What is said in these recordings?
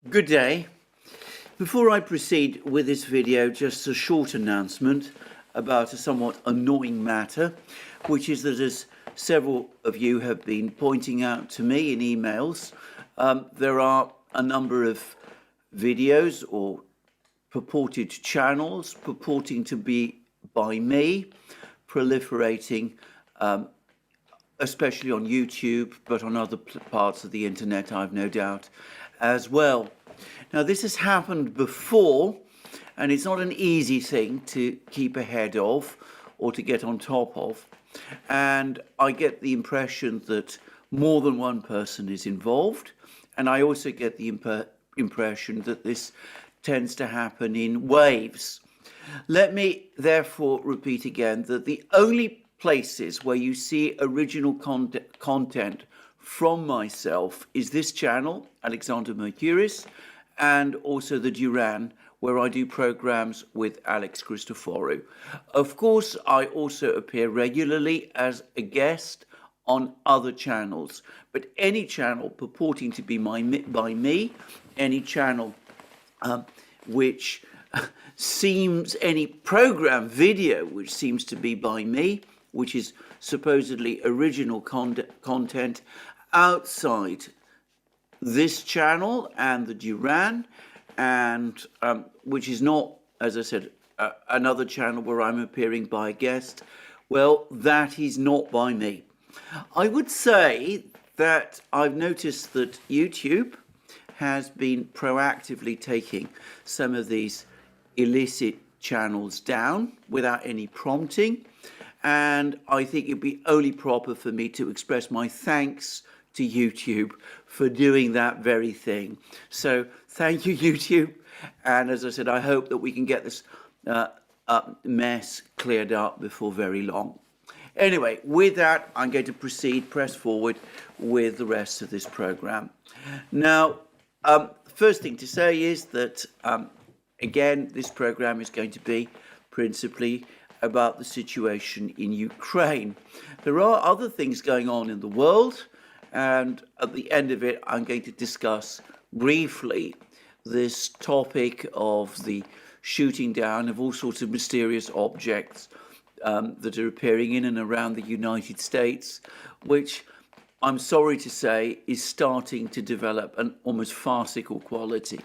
Good day. Before I proceed with this video, just a short announcement about a somewhat annoying matter, which is that, as several of you have been pointing out to me in emails, there are a number of videos or purported channels purporting to be by me proliferating, especially on YouTube, but on other parts of the internet, I've no doubt, as well. Now, this has happened before, and it's not an easy thing to keep ahead of or to get on top of. And I get the impression that more than one person is involved, and I also get the impression that this tends to happen in waves. Let me therefore repeat again that the only places where you see original content from myself is this channel, Alexander Mercouris, and also the Duran, where I do programs with Alex Christoforou. Of course, I also appear regularly as a guest on other channels, but any channel purporting to be by me, any channel which seems, any program video which seems to be by me, which is supposedly original content outside this channel and the Duran, and which is not, as I said, another channel where I'm appearing by a guest, well, that is not by me. I would say that I've noticed that YouTube has been proactively taking some of these illicit channels down without any prompting, and I think it'd be only proper for me to express my thanks to YouTube for doing that very thing. So thank you, YouTube, and as I said, I hope that we can get this mess cleared up before very long. Anyway, with that, I'm going to press forward with the rest of this program. Now, first thing to say is that, again, this program is going to be principally about the situation in Ukraine. There are other things going on in the world, and at the end of it, I'm going to discuss briefly this topic of the shooting down of all sorts of mysterious objects that are appearing in and around the United States, which I'm sorry to say is starting to develop an almost farcical quality.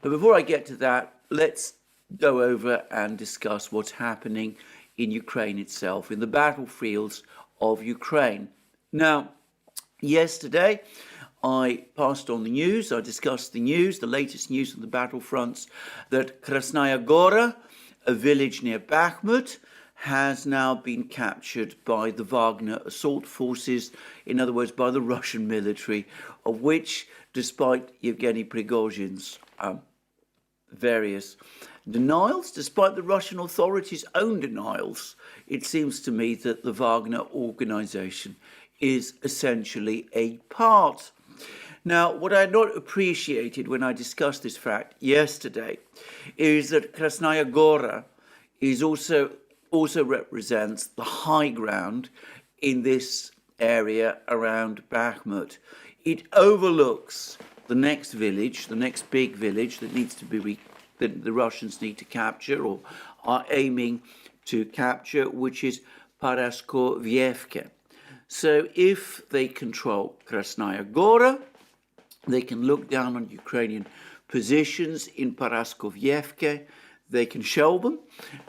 But before I get to that, let's go over and discuss what's happening in Ukraine itself, in the battlefields of Ukraine. Now, yesterday, I passed on the news, I discussed the news, the latest news on the battlefronts, that Krasnaya Gora, a village near Bakhmut, has now been captured by the Wagner assault forces, in other words, by the Russian military, of which, despite Yevgeny Prigozhin's various denials, despite the Russian authorities' own denials, it seems to me that the Wagner organization is essentially a part. Now, what I had not appreciated when I discussed this fact yesterday is that Krasnaya Gora is also represents the high ground in this area around Bakhmut. It overlooks the next village, the next big village that needs to be that the Russians need to capture or are aiming to capture, which is Paraskovyevka. So if they control Krasnaya Gora, they can look down on Ukrainian positions in Paraskovyevka, they can shell them,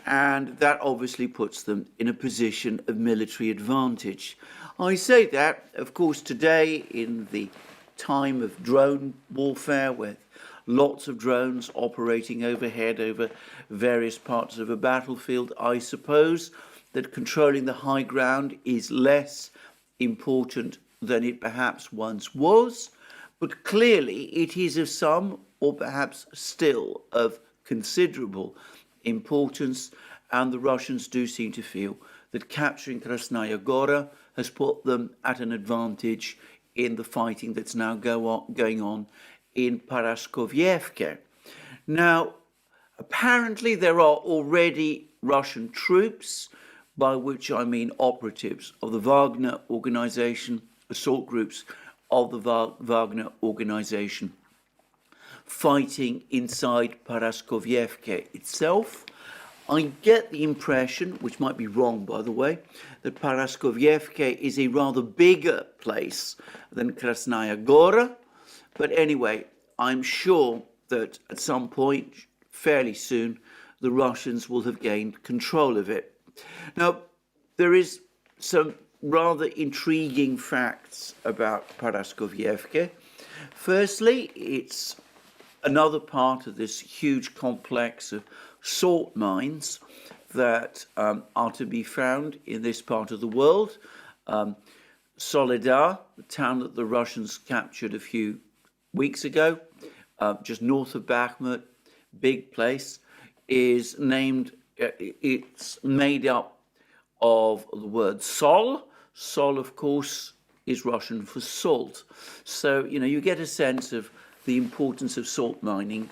and that obviously puts them in a position of military advantage. I say that, of course, today in the time of drone warfare, with lots of drones operating overhead over various parts of a battlefield, I suppose that controlling the high ground is less important than it perhaps once was, but clearly it is of some, or perhaps still of considerable importance, and the Russians do seem to feel that capturing Krasnaya Gora has put them at an advantage in the fighting that's now going on in Paraskovyevka. Now, apparently there are already Russian troops, by which I mean operatives of the Wagner organization, assault groups of the Wagner organization, fighting inside Paraskovievka itself. I get the impression, which might be wrong by the way, that Paraskovievka is a rather bigger place than Krasnaya Gora. But anyway, I'm sure that at some point, fairly soon, the Russians will have gained control of it. Now, there is some rather intriguing facts about Paraskovievka. Firstly, it's another part of this huge complex of salt mines that are to be found in this part of the world. Soledar, the town that the Russians captured a few weeks ago, just north of Bakhmut, big place, is named, it's made up of the word sol. Sol, of course, is Russian for salt. So, you get a sense of the importance of salt mining,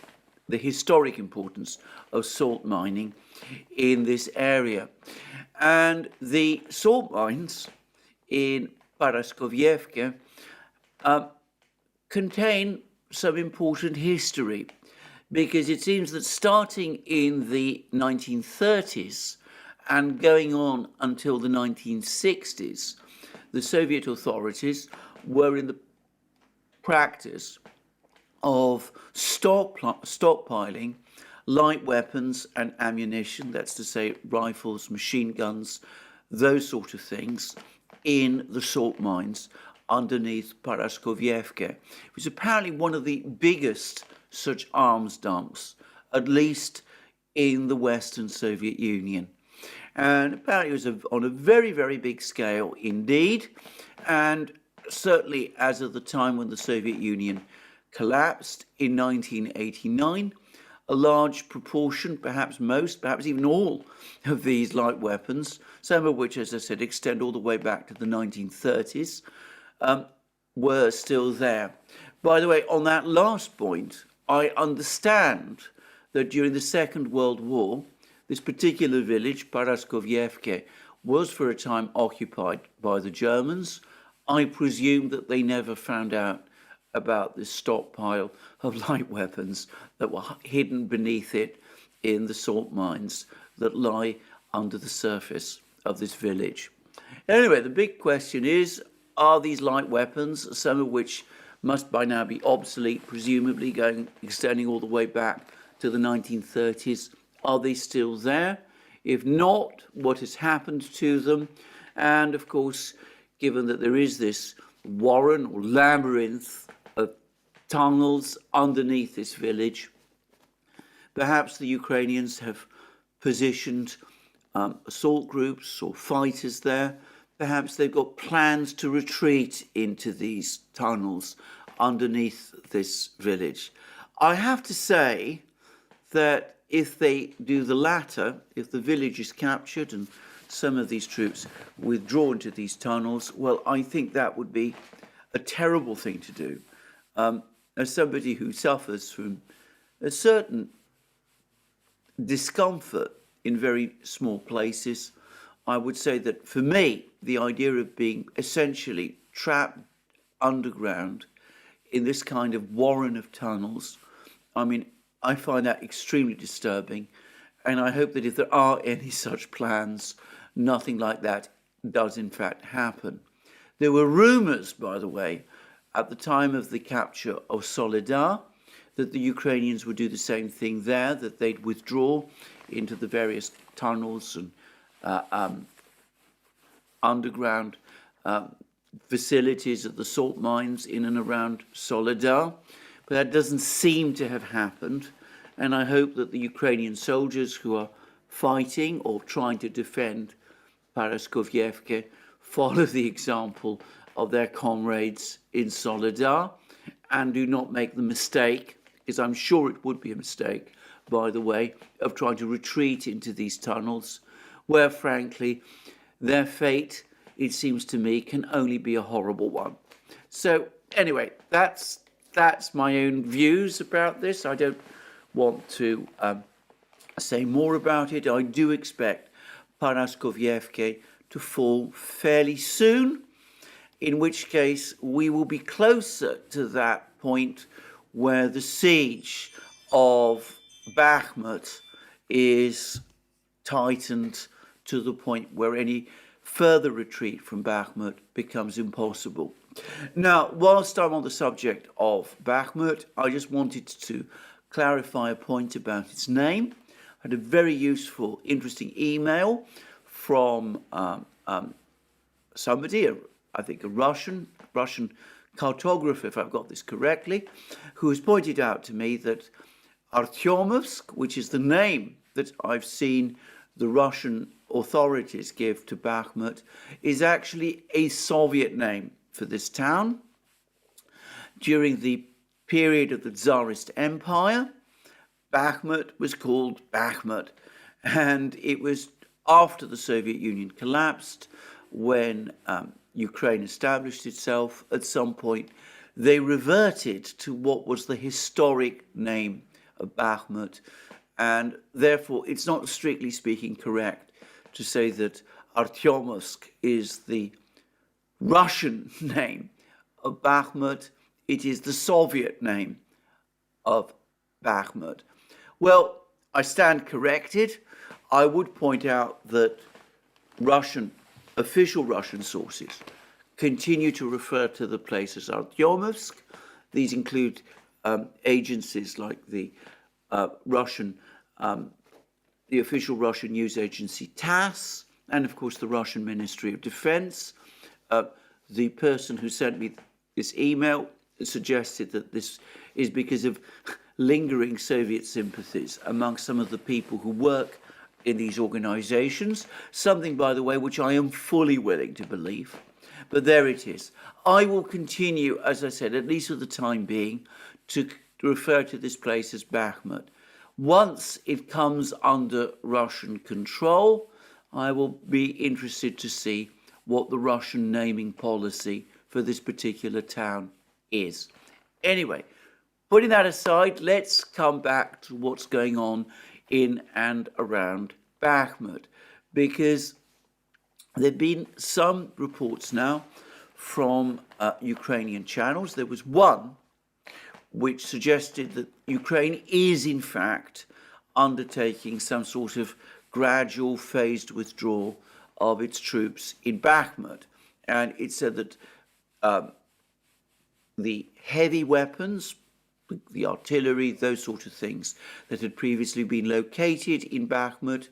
the historic importance of salt mining in this area. And the salt mines in Paraskovievka contain some important history, because it seems that starting in the 1930s and going on until the 1960s, the Soviet authorities were in the practice of stockpiling light weapons and ammunition, that's to say rifles, machine guns, those sort of things, in the salt mines underneath Paraskovievka. It was apparently one of the biggest such arms dumps, at least in the Western Soviet Union. And apparently it was on a very, very big scale indeed. And certainly as of the time when the Soviet Union collapsed in 1989, a large proportion, perhaps most, perhaps even all of these light weapons, some of which, as I said, extend all the way back to the 1930s, were still there. By the way, on that last point, I understand that during the Second World War, this particular village, Paraskovievka, was for a time occupied by the Germans. I presume that they never found out about this stockpile of light weapons that were hidden beneath it in the salt mines that lie under the surface of this village. Anyway, the big question is, are these light weapons, some of which must by now be obsolete, presumably extending all the way back to the 1930s, are they still there? If not, what has happened to them? And of course, given that there is this warren or labyrinth of tunnels underneath this village, perhaps the Ukrainians have positioned assault groups or fighters there. Perhaps they've got plans to retreat into these tunnels underneath this village. I have to say that if they do the latter, if the village is captured and some of these troops withdraw into these tunnels, well, I think that would be a terrible thing to do. As somebody who suffers from a certain discomfort in very small places, I would say that for me, the idea of being essentially trapped underground in this kind of warren of tunnels, I find that extremely disturbing. And I hope that if there are any such plans, nothing like that does in fact happen. There were rumors, by the way, at the time of the capture of Soledar, that the Ukrainians would do the same thing there, that they'd withdraw into the various tunnels and underground facilities at the salt mines in and around Soledar. But that doesn't seem to have happened. And I hope that the Ukrainian soldiers who are fighting or trying to defend Paraskovievka follow the example of their comrades in Soledar and do not make the mistake, because I'm sure it would be a mistake, by the way, of trying to retreat into these tunnels, where, frankly, their fate, it seems to me, can only be a horrible one. So, anyway, that's my own views about this. I don't want to say more about it. I do expect Paraskovievka to fall fairly soon, in which case we will be closer to that point where the siege of Bakhmut is tightened to the point where any further retreat from Bakhmut becomes impossible. Now, whilst I'm on the subject of Bakhmut, I just wanted to clarify a point about its name. I had a very useful, interesting email from somebody, I think a Russian cartographer, if I've got this correctly, who has pointed out to me that Artyomovsk, which is the name that I've seen the Russian authorities give to Bakhmut, is actually a Soviet name for this town. During the period of the Tsarist Empire, Bakhmut was called Bakhmut, and it was after the Soviet Union collapsed, when Ukraine established itself, at some point they reverted to what was the historic name of Bakhmut, and therefore it's not strictly speaking correct to say that Artyomovsk is the Russian name of Bakhmut. It is the Soviet name of Bakhmut. Well, I stand corrected. I would point out that official Russian sources continue to refer to the place as Artyomovsk. These include agencies like the official Russian news agency TASS, and of course the Russian Ministry of Defense. The person who sent me this email suggested that this is because of lingering Soviet sympathies among some of the people who work in these organizations, something, by the way, which I am fully willing to believe. But there it is. I will continue, as I said, at least for the time being, to refer to this place as Bakhmut. Once it comes under Russian control, I will be interested to see what the Russian naming policy for this particular town is. Anyway, putting that aside, let's come back to what's going on in and around Bakhmut, because there have been some reports now from Ukrainian channels. There was one which suggested that Ukraine is in fact undertaking some sort of gradual phased withdrawal of its troops in Bakhmut. And it said that the heavy weapons, the artillery, those sort of things that had previously been located in Bakhmut,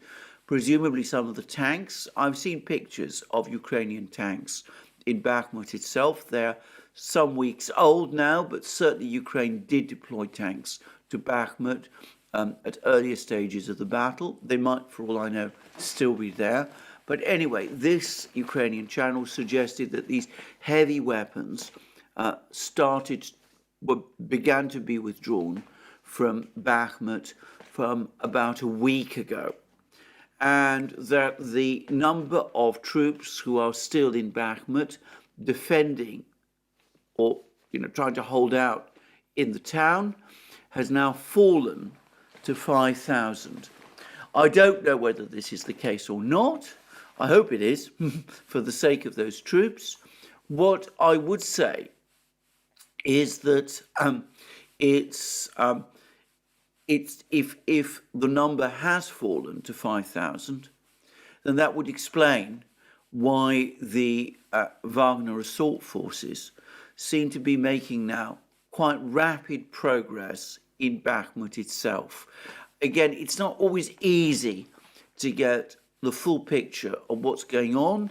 presumably some of the tanks. I've seen pictures of Ukrainian tanks in Bakhmut itself. They're some weeks old now, but certainly Ukraine did deploy tanks to Bakhmut at earlier stages of the battle. They might, for all I know, still be there. But anyway, this Ukrainian channel suggested that these heavy weapons began to be withdrawn from Bakhmut from about a week ago, and that the number of troops who are still in Bakhmut defending or trying to hold out in the town has now fallen to 5,000. I don't know whether this is the case or not. I hope it is for the sake of those troops. What I would say is that if the number has fallen to 5,000, then that would explain why the Wagner assault forces seem to be making now quite rapid progress in Bakhmut itself. Again, it's not always easy to get the full picture of what's going on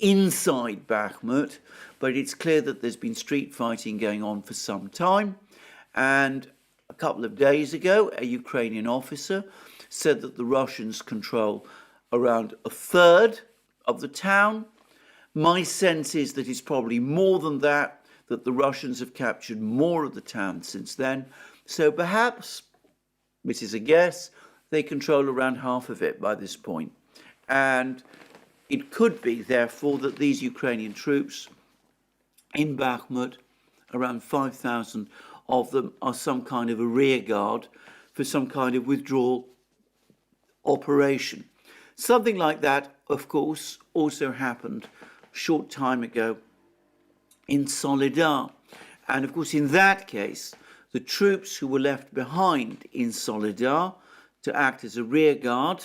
inside Bakhmut, but it's clear that there's been street fighting going on for some time. And a couple of days ago, a Ukrainian officer said that the Russians control around a third of the town. My sense is that it's probably more than that the Russians have captured more of the town since then. So perhaps, this is a guess, they control around half of it by this point. And it could be, therefore, that these Ukrainian troops in Bakhmut, around 5,000 of them, are some kind of a rear guard for some kind of withdrawal operation. Something like that, of course, also happened a short time ago in Soledar. And of course, in that case, the troops who were left behind in Soledar to act as a rear guard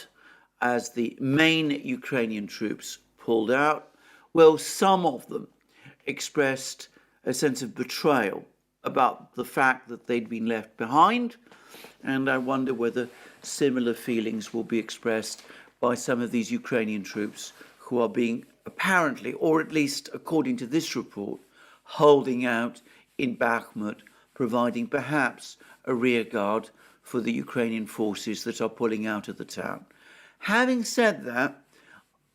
as the main Ukrainian troops pulled out. Well, some of them expressed a sense of betrayal about the fact that they'd been left behind, and I wonder whether similar feelings will be expressed by some of these Ukrainian troops who are being apparently, or at least according to this report, holding out in Bakhmut, providing perhaps a rear guard for the Ukrainian forces that are pulling out of the town. Having said that,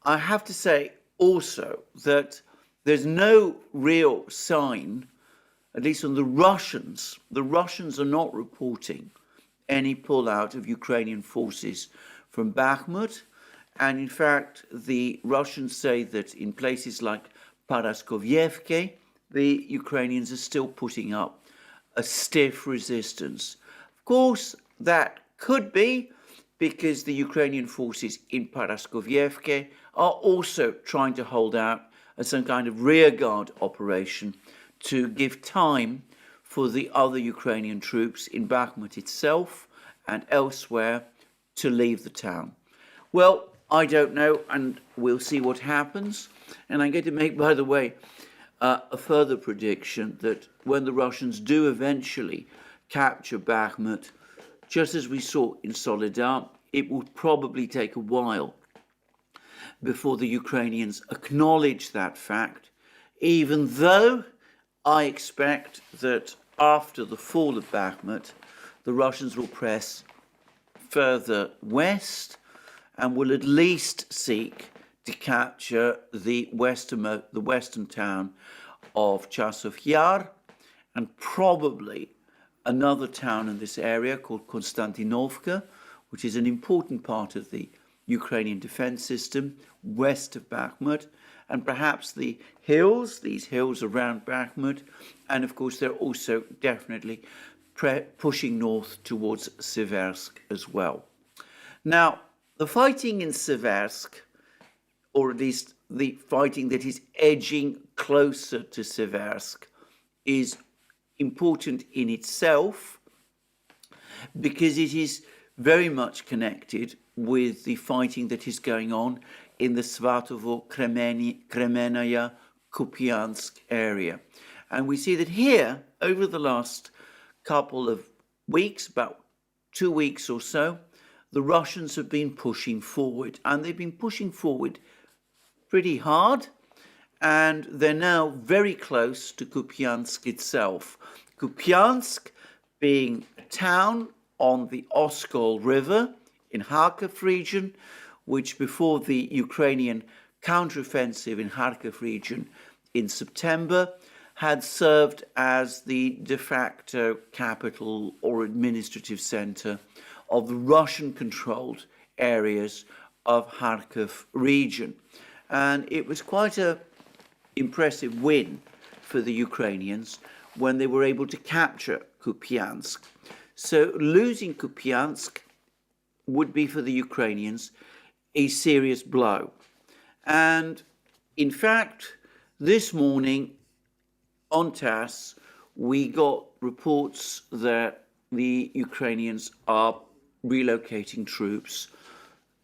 I have to say also that there's no real sign, at least on the Russians. The Russians are not reporting any pullout of Ukrainian forces from Bakhmut. And in fact, the Russians say that in places like Paraskovyevke, the Ukrainians are still putting up a stiff resistance. Of course, that could be because the Ukrainian forces in Paraskovyevke are also trying to hold out as some kind of rearguard operation to give time for the other Ukrainian troops in Bakhmut itself and elsewhere to leave the town. Well, I don't know, and we'll see what happens. And I'm going to make, by the way, a further prediction that when the Russians do eventually capture Bakhmut, just as we saw in Soledar, it will probably take a while before the Ukrainians acknowledge that fact, even though I expect that after the fall of Bakhmut, the Russians will press further west and will at least seek to capture the western town of Chasov Yar, and probably another town in this area called Konstantinovka, which is an important part of the Ukrainian defense system west of Bakhmut, and perhaps the hills, these hills around Bakhmut, and of course they're also definitely pushing north towards Seversk as well. Now, the fighting in Seversk, or at least the fighting that is edging closer to Seversk, is important in itself because it is very much connected with the fighting that is going on in the Svatovo-Kremenaya Kupiansk area. And we see that here, over the last couple of weeks, about 2 weeks or so, the Russians have been pushing forward, and they've been pushing forward pretty hard, and they're now very close to Kupiansk itself. Kupiansk being a town on the Oskol River in Kharkiv region, which before the Ukrainian counteroffensive in Kharkiv region in September had served as the de facto capital or administrative center of the Russian-controlled areas of Kharkiv region. And it was quite an impressive win for the Ukrainians when they were able to capture Kupiansk. So losing Kupiansk would be for the Ukrainians a serious blow. And in fact, this morning on TASS, we got reports that the Ukrainians are relocating troops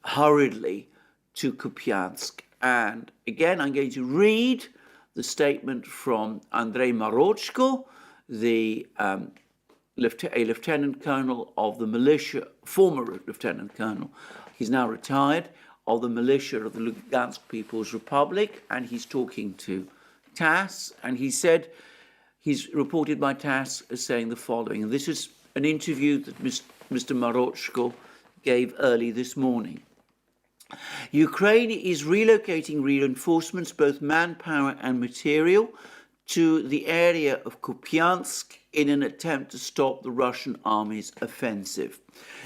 hurriedly to Kupiansk. And again, I'm going to read the statement from Andrei Marochko, a lieutenant colonel of the militia, former lieutenant colonel, he's now retired, of the militia of the Lugansk People's Republic, and he's talking to TASS, and he said, he's reported by TASS as saying the following, and this is an interview that Mr. Marochko gave early this morning. Ukraine is relocating reinforcements, both manpower and material, to the area of Kupiansk in an attempt to stop the Russian army's offensive.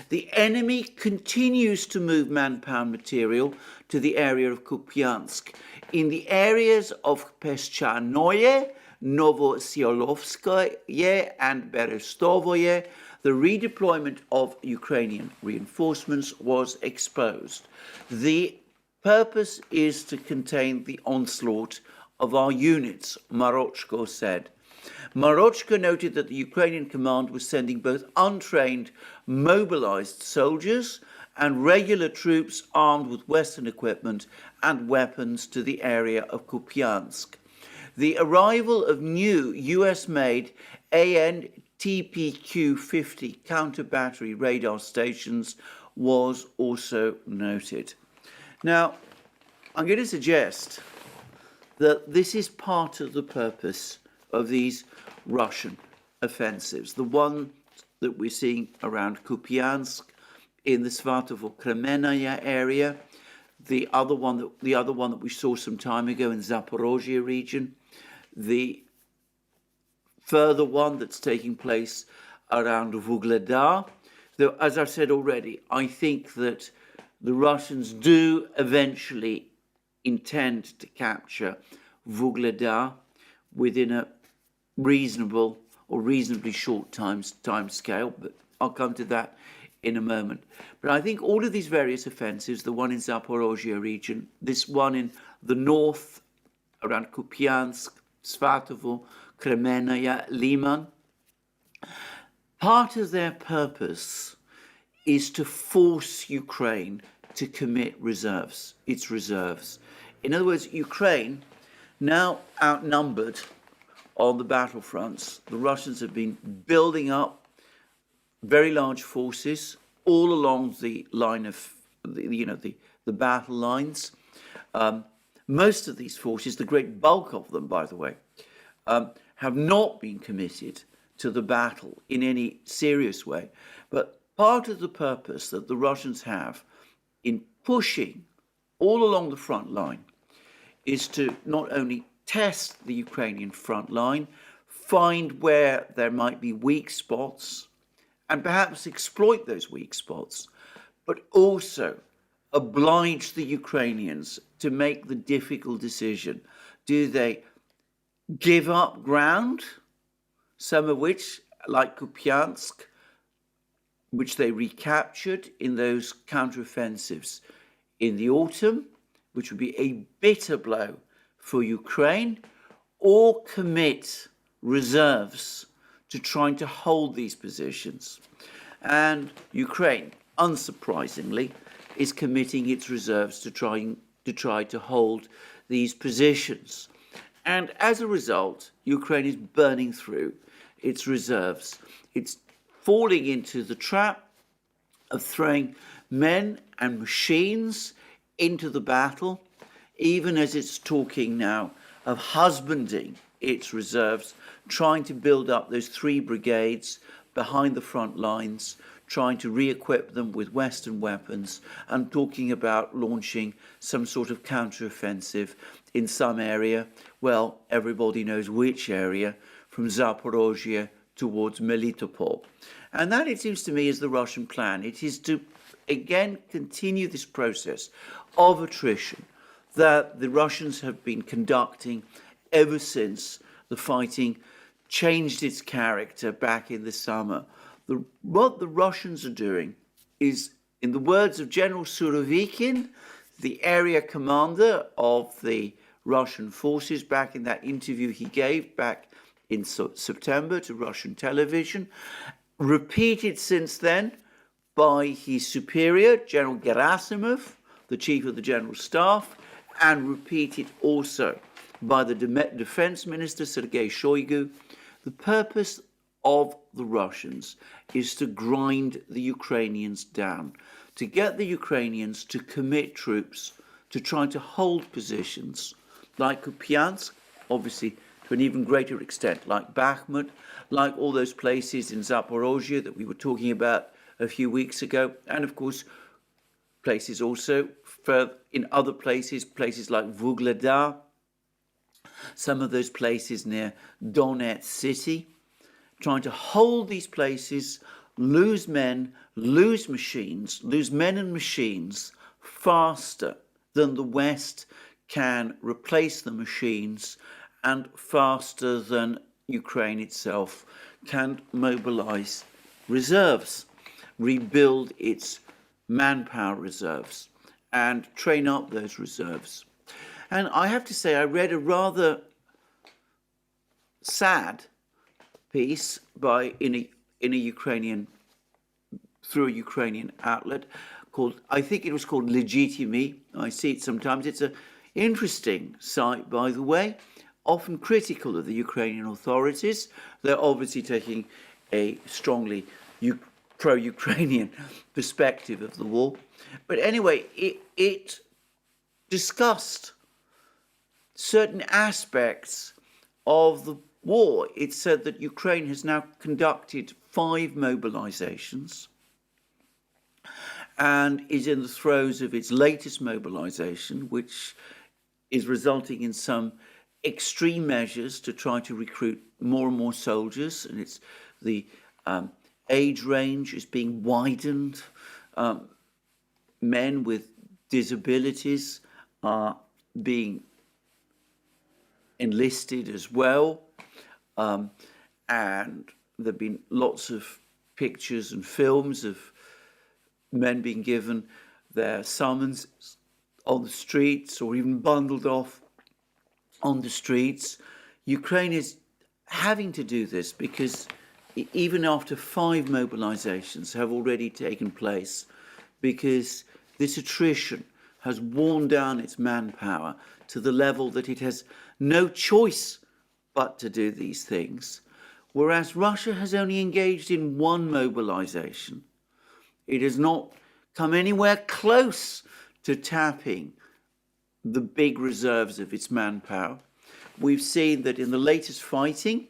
The enemy continues to move manpower and material to the area of Kupiansk. In the areas of Peshchanoye, Novosyolovskoye and Berestovoye, the redeployment of Ukrainian reinforcements was exposed. The purpose is to contain the onslaught of our units, Marochko said. Marochka noted that the Ukrainian command was sending both untrained, mobilized soldiers and regular troops armed with Western equipment and weapons to the area of Kupiansk. The arrival of new US-made AN-TPQ-50 counter-battery radar stations was also noted. Now, I'm going to suggest that this is part of the purpose of these Russian offensives. The one that we're seeing around Kupiansk, in the Svatovo-Kremenaya area, the other one that we saw some time ago in Zaporozhye region, the further one that's taking place around Vuhledar. Though, as I've said already, I think that the Russians do eventually intend to capture Vuhledar within a reasonable or reasonably short time scale, but I'll come to that in a moment. But I think all of these various offensives, the one in Zaporozhye region, this one in the north around Kupiansk, Svatovo, Kremenaya, Liman, part of their purpose is to force Ukraine to commit its reserves. In other words, Ukraine, now outnumbered on the battlefronts, the Russians have been building up very large forces all along the line of, the battle lines. Most of these forces, the great bulk of them, by the way, have not been committed to the battle in any serious way. But part of the purpose that the Russians have in pushing all along the front line is to not only test the Ukrainian front line, find where there might be weak spots, and perhaps exploit those weak spots, but also oblige the Ukrainians to make the difficult decision. Do they give up ground, some of which, like Kupiansk, which they recaptured in those counteroffensives in the autumn, which would be a bitter blow for Ukraine, or commit reserves to trying to hold these positions? And Ukraine, unsurprisingly, is committing its reserves to try to hold these positions. And as a result, Ukraine is burning through its reserves. It's falling into the trap of throwing men and machines into the battle, even as it's talking now of husbanding its reserves, trying to build up those 3 brigades behind the front lines, trying to re-equip them with Western weapons, and talking about launching some sort of counter-offensive in some area. Well, everybody knows which area, from Zaporozhye towards Melitopol. And that, it seems to me, is the Russian plan. It is to, again, continue this process of attrition that the Russians have been conducting ever since the fighting changed its character back in the summer. What the Russians are doing is, in the words of General Surovikin, the area commander of the Russian forces, back in that interview he gave back in September to Russian television, repeated since then by his superior, General Gerasimov, the chief of the General Staff, and repeated also by the defense minister, Sergei Shoigu. The purpose of the Russians is to grind the Ukrainians down, to get the Ukrainians to commit troops, to try to hold positions like Kupiansk, obviously to an even greater extent, like Bakhmut, like all those places in Zaporozhye that we were talking about a few weeks ago, and of course places also in other places like Vuhledar, some of those places near Donetsk city, trying to hold these places, lose men, lose machines, lose men and machines faster than the West can replace the machines, and faster than Ukraine itself can mobilize reserves, rebuild its manpower reserves, and train up those reserves. And I have to say, I read a rather sad piece by in a Ukrainian through a Ukrainian outlet called, I think it was called Legitimi. I see it sometimes. It's an interesting site, by the way, often critical of the Ukrainian authorities. They're obviously taking a strongly pro-Ukrainian perspective of the war. But anyway, it discussed certain aspects of the war. It said that Ukraine has now conducted 5 mobilizations and is in the throes of its latest mobilization, which is resulting in some extreme measures to try to recruit more and more soldiers. And it's the age range is being widened. Men with disabilities are being enlisted as well. And there have been lots of pictures and films of men being given their summons on the streets or even bundled off on the streets. Ukraine is having to do this because even after 5 mobilizations have already taken place, because this attrition has worn down its manpower to the level that it has no choice but to do these things, whereas Russia has only engaged in 1 mobilization. It has not come anywhere close to tapping the big reserves of its manpower. We've seen that in the latest fighting,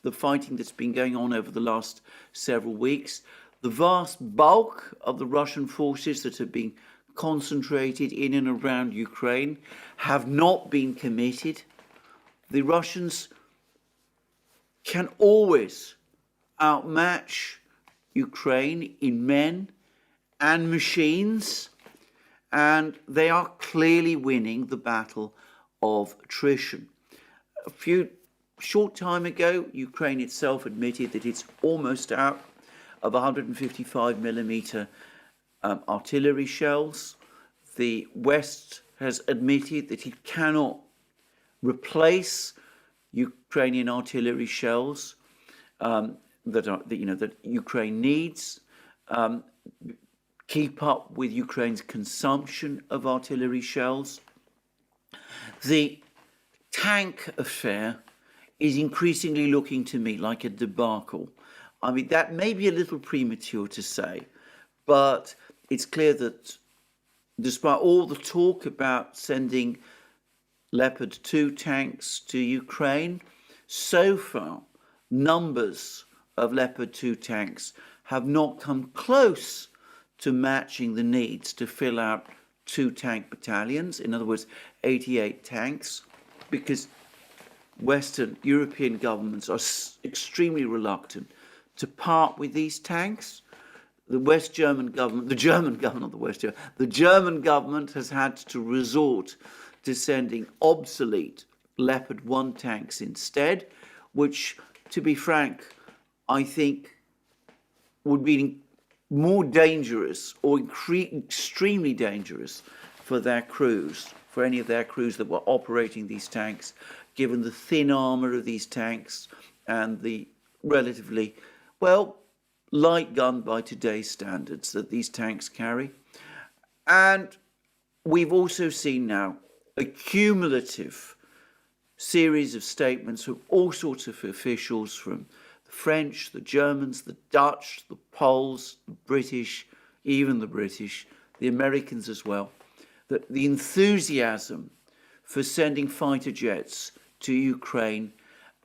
the fighting that's been going on over the last several weeks, the vast bulk of the Russian forces that have been concentrated in and around Ukraine have not been committed. The Russians can always outmatch Ukraine in men and machines, and they are clearly winning the battle of attrition. A short time ago, Ukraine itself admitted that it's almost out of 155 millimeter artillery shells. The West has admitted that it cannot replace Ukrainian artillery shells that Ukraine needs. Keep up with Ukraine's consumption of artillery shells. The tank affair is increasingly looking to me like a debacle. I mean, that may be a little premature to say, but it's clear that despite all the talk about sending Leopard 2 tanks to Ukraine, so far numbers of Leopard 2 tanks have not come close to matching the needs to fill out 2 tank battalions, in other words, 88 tanks, because Western European governments are extremely reluctant to part with these tanks. The German government has had to resort to sending obsolete Leopard 1 tanks instead, which, to be frank, I think would be more dangerous or extremely dangerous for their crews, for any of their crews that were operating these tanks, given the thin armour of these tanks and the relatively, light gun by today's standards that these tanks carry. And we've also seen now a cumulative series of statements from all sorts of officials, from the French, the Germans, the Dutch, the Poles, the British, even the British, the Americans as well, that the enthusiasm for sending fighter jets to Ukraine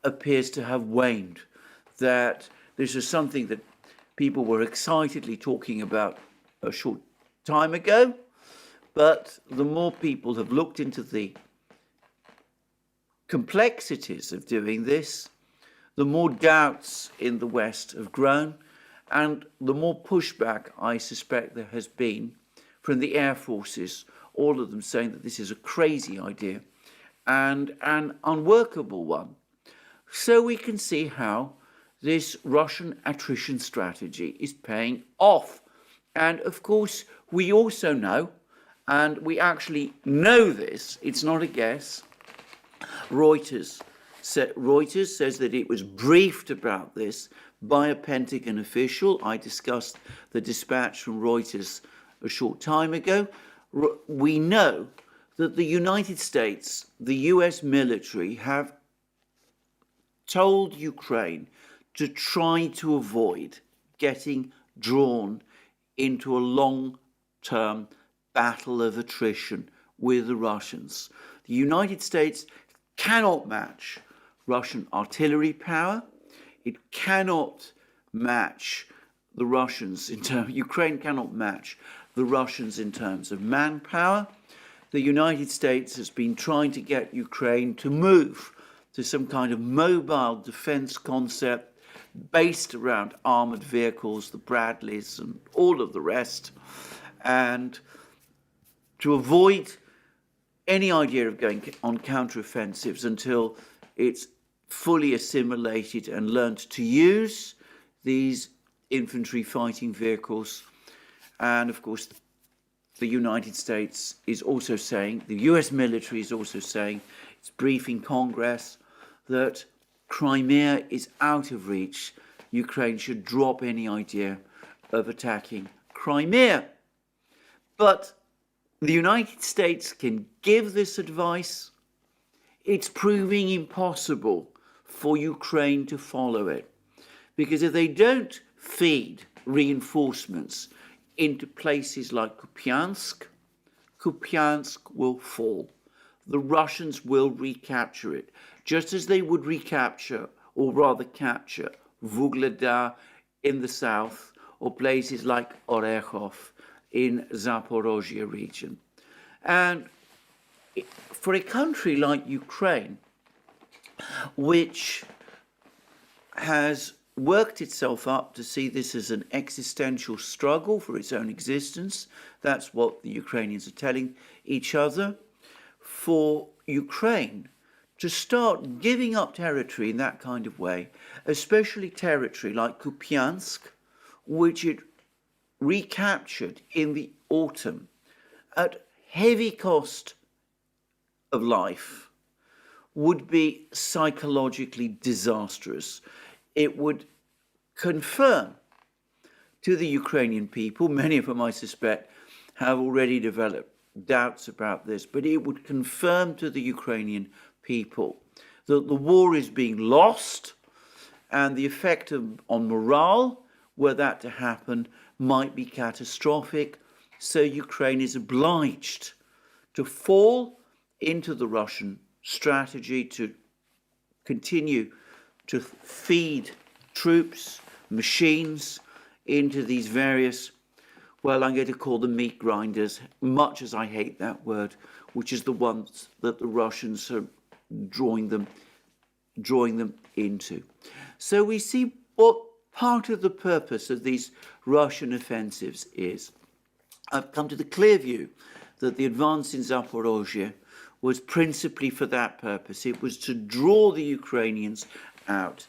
appears to have waned, that this is something that people were excitedly talking about a short time ago, but the more people have looked into the complexities of doing this, the more doubts in the West have grown, and the more pushback I suspect there has been from the air forces, all of them saying that this is a crazy idea and an unworkable one. So we can see how this Russian attrition strategy is paying off. And of course, we also know, and we actually know this, it's not a guess, Reuters Reuters says that it was briefed about this by a Pentagon official. I discussed the dispatch from Reuters a short time ago. We know that the United States, the US military, have told Ukraine to try to avoid getting drawn into a long-term battle of attrition with the Russians. The United States cannot match Russian artillery power. It cannot match the Russians in terms, Ukraine cannot match the Russians in terms of manpower. The United States has been trying to get Ukraine to move to some kind of mobile defense concept based around armored vehicles, the Bradleys and all of the rest, and to avoid any idea of going on counteroffensives until it's fully assimilated and learned to use these infantry fighting vehicles. And of course, the United States is also saying, the US military is also saying, it's briefing Congress, that Crimea is out of reach. Ukraine should drop any idea of attacking Crimea. But the United States can give this advice. It's proving impossible for Ukraine to follow it. Because if they don't feed reinforcements into places like Kupiansk, Kupiansk will fall. The Russians will recapture it, just as they would recapture, or rather capture, Vuhledar in the south, or places like Orechov in Zaporozhye region. And for a country like Ukraine, which has worked itself up to see this as an existential struggle for its own existence, that's what the Ukrainians are telling each other, for Ukraine to start giving up territory in that kind of way, especially territory like Kupiansk, which it recaptured in the autumn at heavy cost of life, would be psychologically disastrous. It would confirm to the Ukrainian people, many of whom I suspect have already developed doubts about this, but it would confirm to the Ukrainian people that the war is being lost, and the effect on morale, were that to happen, might be catastrophic. So Ukraine is obliged to fall into the Russian strategy to continue to feed troops, machines into these various, well, I'm going to call them meat grinders, much as I hate that word, which is the ones that the Russians are drawing them into. So we see what part of the purpose of these Russian offensives is. I've come to the clear view that the advance in Zaporozhye was principally for that purpose. It was to draw the Ukrainians out.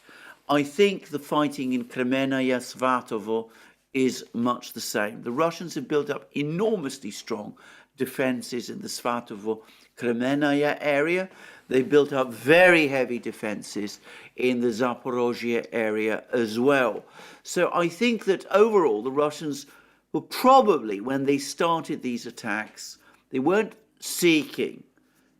I think the fighting in Kremenaya, Svatovo is much the same. The Russians have built up enormously strong defenses in the Svatovo, Kremenaya area. They built up very heavy defenses in the Zaporozhye area as well. So I think that overall the Russians were probably, when they started these attacks, they weren't seeking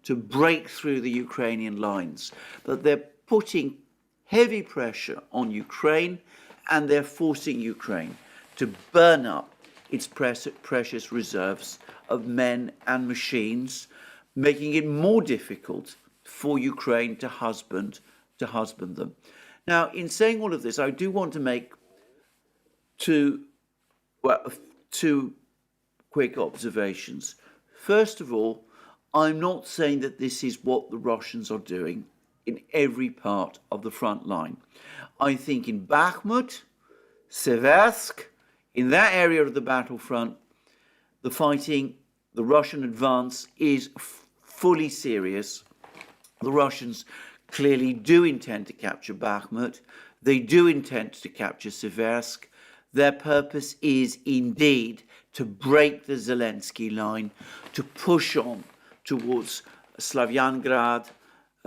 to break through the Ukrainian lines, but they're putting heavy pressure on Ukraine, and they're forcing Ukraine to burn up its precious reserves of men and machines, making it more difficult for Ukraine to husband them. Now, in saying all of this, I do want to make two quick observations. First of all, I'm not saying that this is what the Russians are doing in every part of the front line. I think in Bakhmut, Seversk, in that area of the battlefront, the fighting, the Russian advance is fully serious. The Russians clearly do intend to capture Bakhmut. They do intend to capture Seversk. Their purpose is indeed to break the Zelensky line, to push on towards Slavyangrad,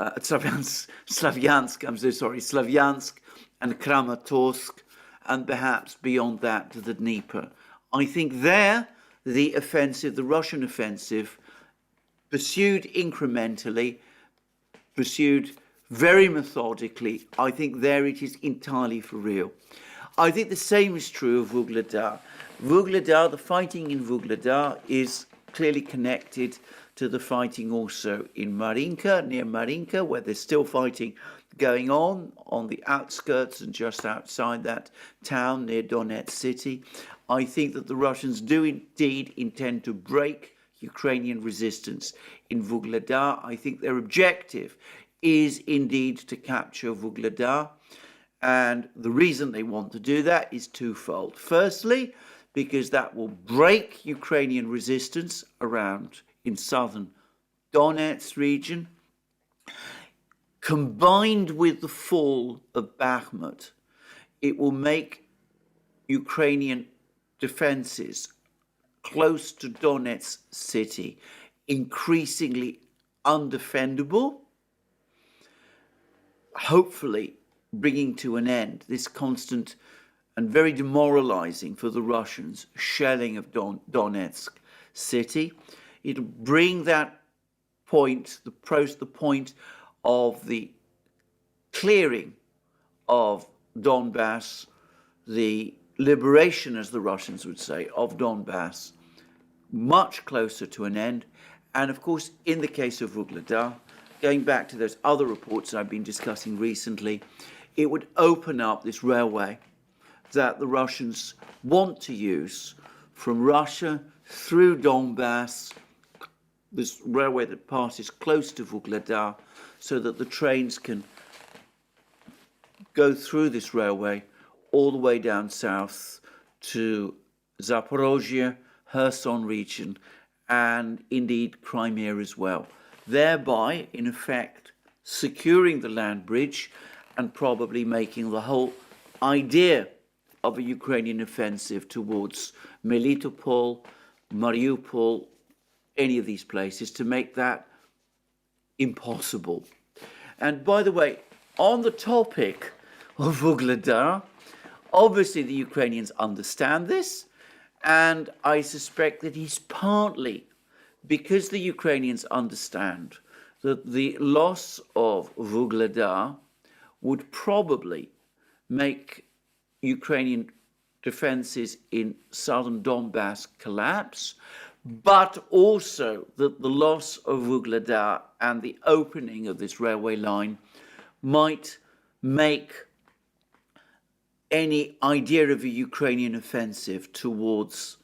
Slavyansk, I'm so sorry, Slavyansk and Kramatorsk, and perhaps beyond that to the Dnieper. I think there, the offensive, the Russian offensive, pursued incrementally, pursued very methodically, I think there it is entirely for real. I think the same is true of Vuhledar. Vuhledar, the fighting in Vuhledar is clearly connected to the fighting also in Marinka, near Marinka, where there's still fighting going on the outskirts and just outside that town near Donetsk city. I think that the Russians do indeed intend to break Ukrainian resistance in Vuhledar. I think their objective is indeed to capture Vuhledar. And the reason they want to do that is twofold. Firstly, because that will break Ukrainian resistance around in southern Donetsk region. Combined with the fall of Bakhmut, it will make Ukrainian defenses close to Donetsk city increasingly undefendable, hopefully bringing to an end this constant and very demoralizing for the Russians shelling of Donetsk city. It'll bring that point, the point of the clearing of Donbass, the liberation, as the Russians would say, of Donbass, much closer to an end. And of course, in the case of Vuhledar, going back to those other reports I've been discussing recently, it would open up this railway that the Russians want to use from Russia through Donbass, this railway that passes close to Vuhledar, so that the trains can go through this railway all the way down south to Zaporozhye, Kherson region, and indeed Crimea as well, thereby, in effect, securing the land bridge and probably making the whole idea of a Ukrainian offensive towards Melitopol, Mariupol, any of these places, to make that impossible. And by the way, on the topic of Vuhledar, obviously the Ukrainians understand this, and I suspect that it's partly because the Ukrainians understand that the loss of Vuhledar would probably make Ukrainian defenses in southern Donbass collapse, but also that the loss of Vuhledar and the opening of this railway line might make any idea of a Ukrainian offensive towards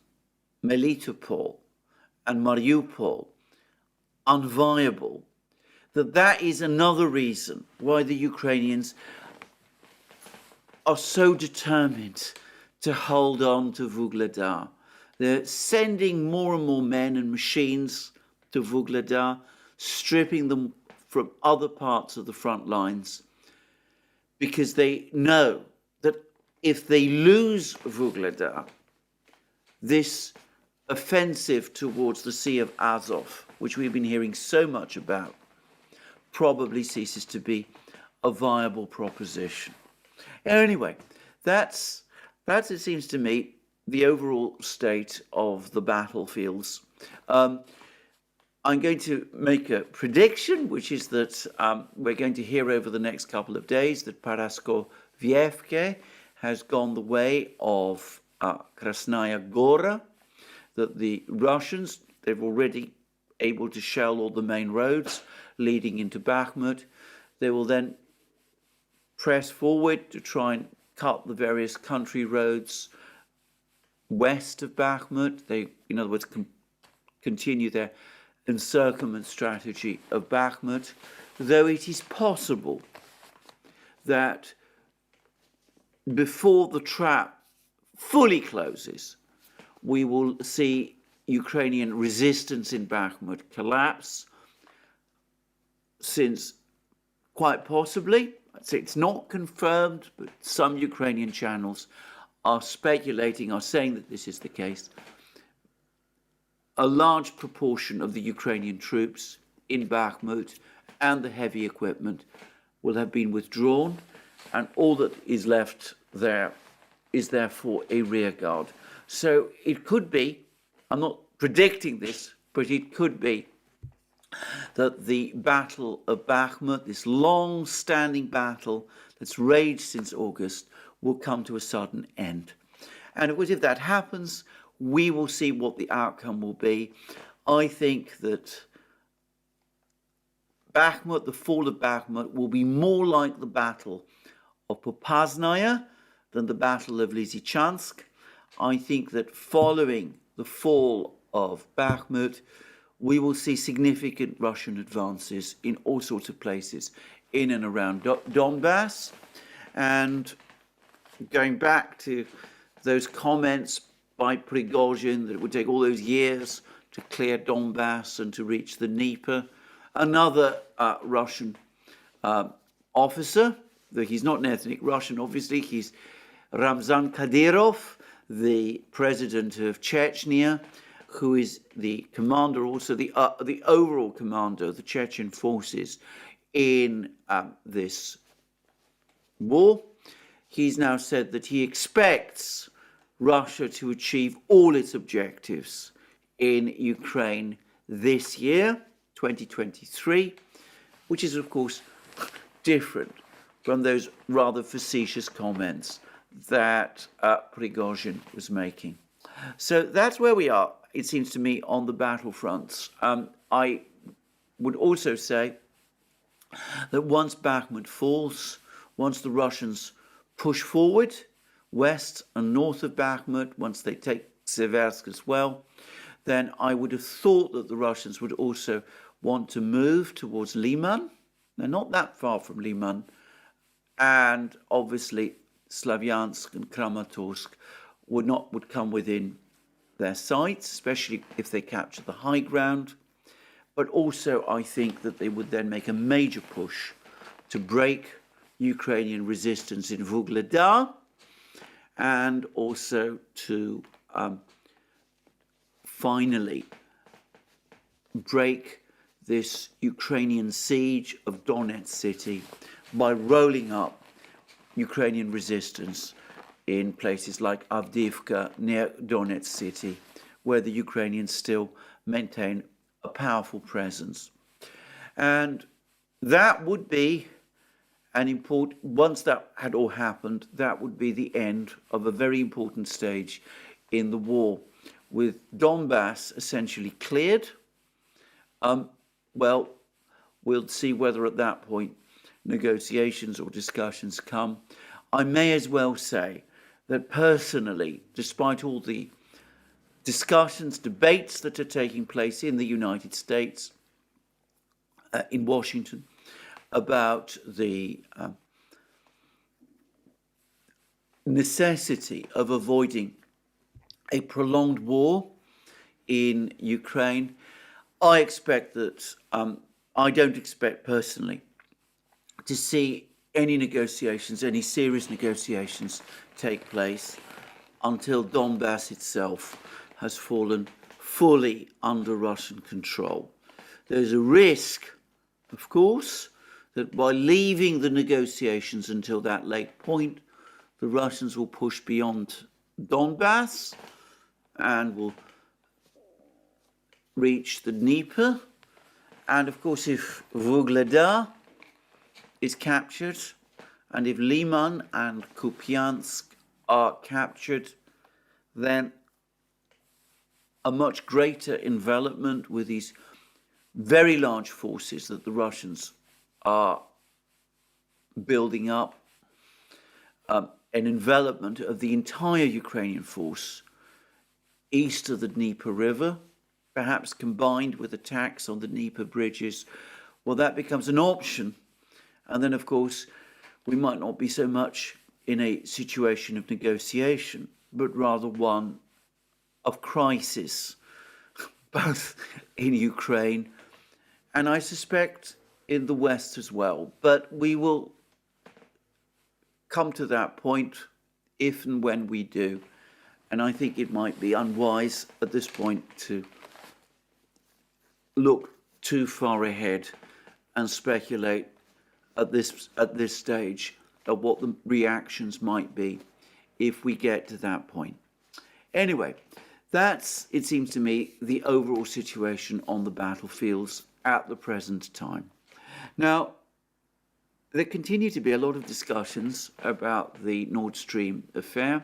Melitopol and Mariupol unviable. That is another reason why the Ukrainians are so determined to hold on to Vuhledar. They're sending more and more men and machines to Vuhledar, stripping them from other parts of the front lines, because they know that if they lose Vuhledar, this offensive towards the Sea of Azov, which we've been hearing so much about, probably ceases to be a viable proposition. Anyway, that's it seems to me, the overall state of the battlefields. I'm going to make a prediction, which is that we're going to hear over the next couple of days that Paraskovievke has gone the way of Krasnaya Gora, that the Russians, they've already able to shell all the main roads leading into Bakhmut. They will then press forward to try and cut the various country roads west of Bakhmut. They, in other words, continue their encirclement strategy of Bakhmut, though it is possible that before the trap fully closes, we will see Ukrainian resistance in Bakhmut collapse, since quite possibly, it's not confirmed, but some Ukrainian channels are speculating, are saying that this is the case, a large proportion of the Ukrainian troops in Bakhmut and the heavy equipment will have been withdrawn, and all that is left there is therefore a rearguard. So it could be, I'm not predicting this, but it could be that the Battle of Bakhmut, this long-standing battle that's raged since August, will come to a sudden end. And of course, if that happens, we will see what the outcome will be. I think that Bakhmut, the fall of Bakhmut, will be more like the Battle of Popasnaya than the Battle of Lysychansk. I think that following the fall of Bakhmut, we will see significant Russian advances in all sorts of places in and around Donbass. And going back to those comments by Prigozhin that it would take all those years to clear Donbass and to reach the Dnieper, another Russian officer, though he's not an ethnic Russian, obviously, he's Ramzan Kadyrov, the president of Chechnya, who is the commander, also the overall commander of the Chechen forces in this war. He's now said that he expects Russia to achieve all its objectives in Ukraine this year, 2023, which is, of course, different from those rather facetious comments that Prigozhin was making. So that's where we are, it seems to me, on the battlefronts. I would also say that once Bakhmut falls, once the Russians push forward, west and north of Bakhmut, once they take Seversk as well, then I would have thought that the Russians would also want to move towards Liman. They're not that far from Liman. And obviously Slavyansk and Kramatorsk would come within their sights, especially if they capture the high ground. But also I think that they would then make a major push to break Ukrainian resistance in Vuhledar, and also to finally break this Ukrainian siege of Donetsk city by rolling up Ukrainian resistance in places like Avdiivka near Donetsk city, where the Ukrainians still maintain a powerful presence. And that would be an important, once that had all happened, that would be the end of a very important stage in the war, with Donbass essentially cleared. Well, we'll see whether at that point negotiations or discussions come. I may as well say that personally, despite all the discussions, debates that are taking place in the United States, in Washington, about the necessity of avoiding a prolonged war in Ukraine, I expect that, I don't expect personally to see any negotiations, any serious negotiations take place until Donbass itself has fallen fully under Russian control. There's a risk, of course, that by leaving the negotiations until that late point, the Russians will push beyond Donbass and will reach the Dnieper. And of course, if Vuhledar is captured, and if Liman and Kupiansk are captured, then a much greater envelopment with these very large forces that the Russians are building up, an envelopment of the entire Ukrainian force east of the Dnieper River, perhaps combined with attacks on the Dnieper bridges, well, that becomes an option. And then, of course, we might not be so much in a situation of negotiation, but rather one of crisis, both in Ukraine and I suspect in the West as well. But we will come to that point if and when we do. And I think it might be unwise at this point to look too far ahead and speculate at this stage of what the reactions might be if we get to that point. Anyway, that's, it seems to me, the overall situation on the battlefields at the present time. Now, there continue to be a lot of discussions about the Nord Stream affair,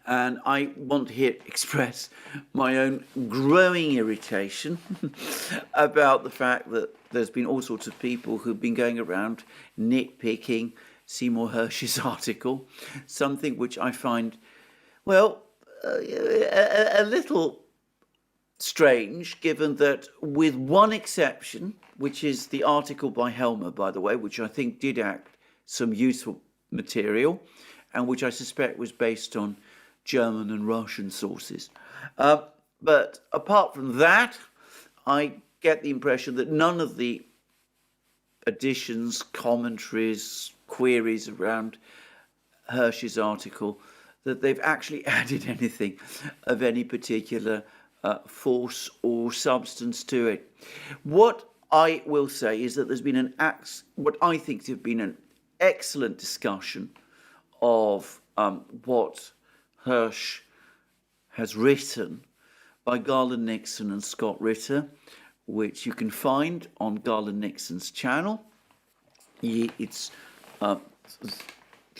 and I want to here express my own growing irritation about the fact that there's been all sorts of people who've been going around nitpicking Seymour Hersh's article, something which I find, well, a little strange, given that, with one exception, which is the article by Helmer, by the way, which I think did act some useful material, and which I suspect was based on German and Russian sources. But apart from that, I get the impression that none of the additions, commentaries, queries around Hersh's article, that they've actually added anything of any particular force or substance to it. What I will say is that there's been what I think to have been an excellent discussion of what Hersh has written by Garland Nixon and Scott Ritter, which you can find on Garland Nixon's channel. It's the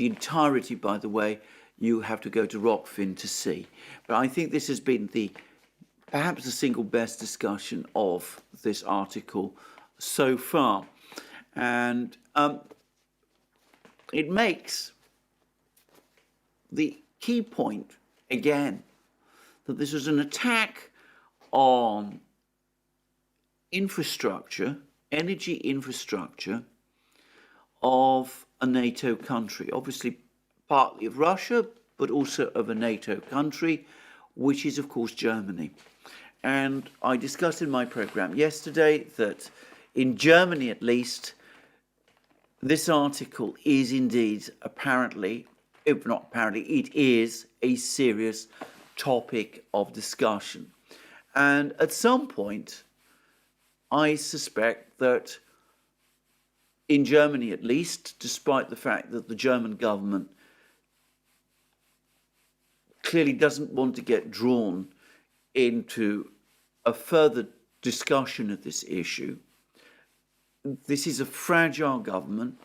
entirety, by the way, you have to go to Rockfin to see. But I think this has been perhaps the single best discussion of this article so far. And it makes the key point, again, that this was an attack on infrastructure, energy infrastructure of a NATO country, obviously partly of Russia, but also of a NATO country, which is, of course, Germany. And I discussed in my program yesterday that in Germany, at least, this article is indeed apparently, if not apparently, it is a serious topic of discussion. And at some point, I suspect that in Germany, at least, despite the fact that the German government clearly doesn't want to get drawn into a further discussion of this issue, this is a fragile government.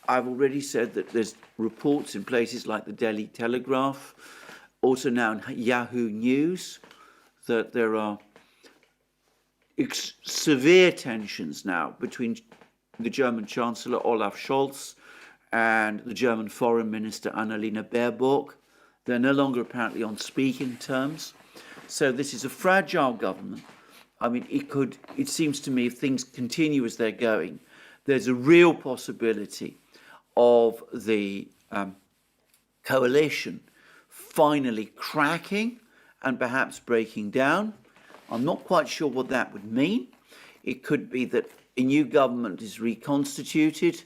I've already said that there's reports in places like the Daily Telegraph, also now in Yahoo News, that there are severe tensions now between the German Chancellor Olaf Scholz and the German Foreign Minister Annalena Baerbock. They're no longer apparently on speaking terms. So this is a fragile government. I mean, it seems to me, if things continue as they're going, there's a real possibility of the coalition finally cracking and perhaps breaking down. I'm not quite sure what that would mean. It could be that a new government is reconstituted.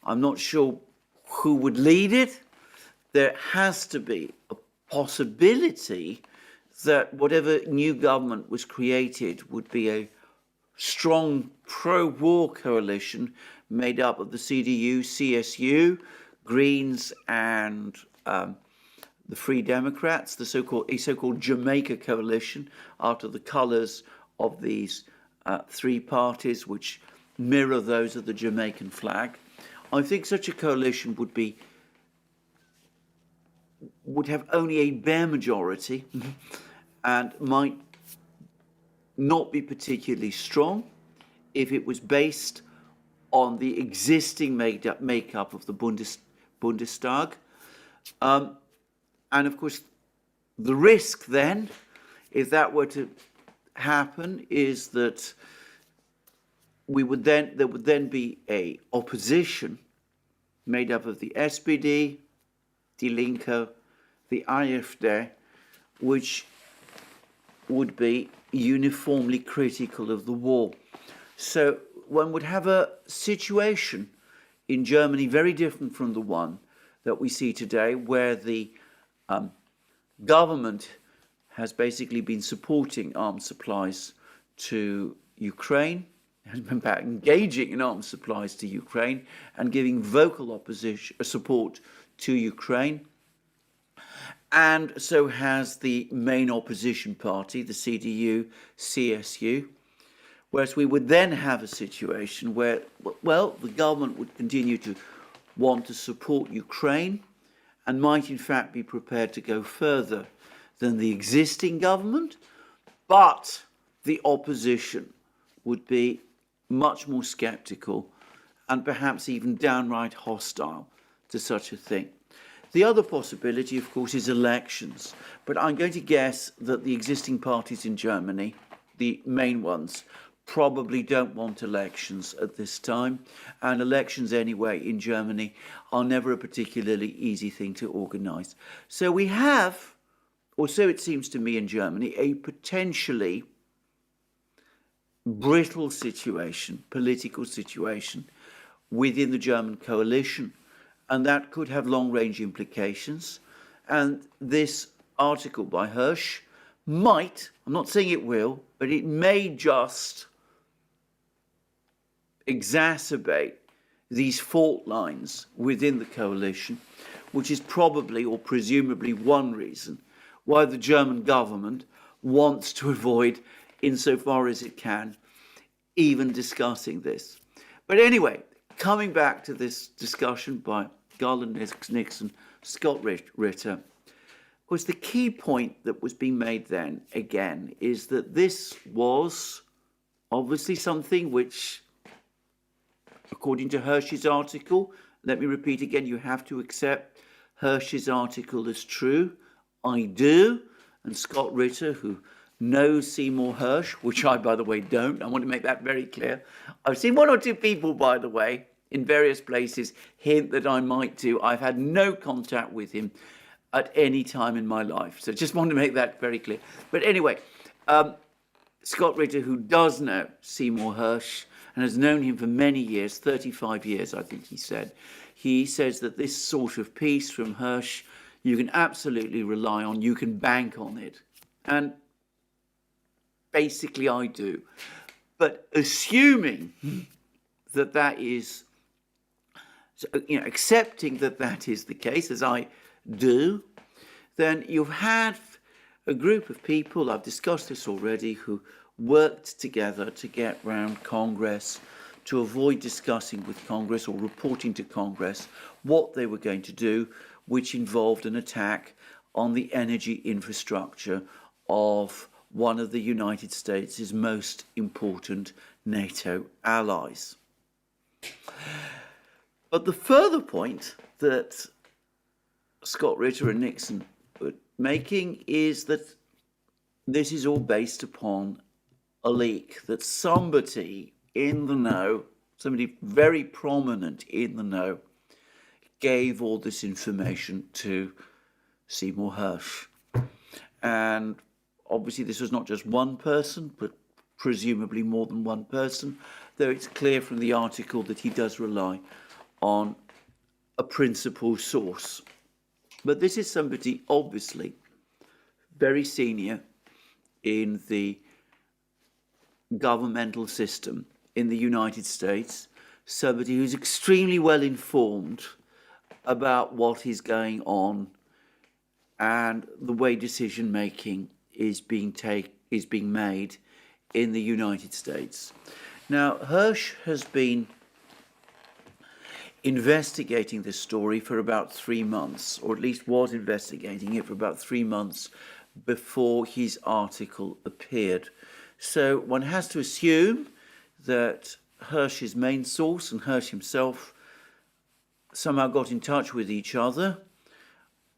I'm not sure who would lead it. There has to be a possibility that whatever new government was created would be a strong pro-war coalition made up of the CDU, CSU, Greens, and the Free Democrats, the so-called Jamaica coalition, after the colours of these three parties, which mirror those of the Jamaican flag. I think such a coalition would have only a bare majority and might not be particularly strong if it was based on the existing makeup of the Bundestag. And of course, the risk then, if that were to happen, is that there would then be a opposition made up of the SPD, Die Linke, the AfD, which would be uniformly critical of the war. So one would have a situation in Germany very different from the one that we see today, where the government has basically been supporting arms supplies to Ukraine, about engaging in arms supplies to Ukraine and giving vocal opposition support to Ukraine. And so has the main opposition party, the CDU, CSU. Whereas we would then have a situation where, well, the government would continue to want to support Ukraine and might in fact be prepared to go further than the existing government, but the opposition would be much more sceptical and perhaps even downright hostile to such a thing. The other possibility, of course, is elections, but I'm going to guess that the existing parties in Germany, the main ones, probably don't want elections at this time, and elections anyway in Germany are never a particularly easy thing to organise. So we have, or so it seems to me in Germany, a potentially brittle situation, political situation within the German coalition, and that could have long-range implications. And this article by Hirsch might, I'm not saying it will, but it may just exacerbate these fault lines within the coalition, which is probably or presumably one reason why the German government wants to avoid, insofar as it can, even discussing this. But anyway, coming back to this discussion by Garland Nixon, Scott Ritter, of course, the key point that was being made then, again, is that this was obviously something which, according to Hirsch's article, let me repeat again, you have to accept Hirsch's article as true. I do. And Scott Ritter, who knows Seymour Hersh, which I, by the way, don't. I want to make that very clear. I've seen one or two people, by the way, in various places hint that I might do. I've had no contact with him at any time in my life. So just want to make that very clear. But anyway, Scott Ritter, who does know Seymour Hersh and has known him for many years, 35 years, I think he says that this sort of piece from Hersh, you can absolutely rely on, you can bank on it. And basically I do. But assuming that that is, accepting that that is the case, as I do, then you've had a group of people, I've discussed this already, who worked together to get round Congress, to avoid discussing with Congress or reporting to Congress what they were going to do, which involved an attack on the energy infrastructure of one of the United States' most important NATO allies. But the further point that Scott Ritter and Nixon were making is that this is all based upon a leak, that somebody in the know, somebody very prominent in the know, gave all this information to Seymour Hersh. And obviously this was not just one person, but presumably more than one person, though it's clear from the article that he does rely on a principal source. But this is somebody obviously very senior in the governmental system in the United States, somebody who's extremely well informed about what is going on and the way decision making is being made in the United States. Now, Hersh has been investigating this story for about 3 months, or at least was investigating it for about 3 months before his article appeared. So one has to assume that Hersh's main source and Hersh himself somehow got in touch with each other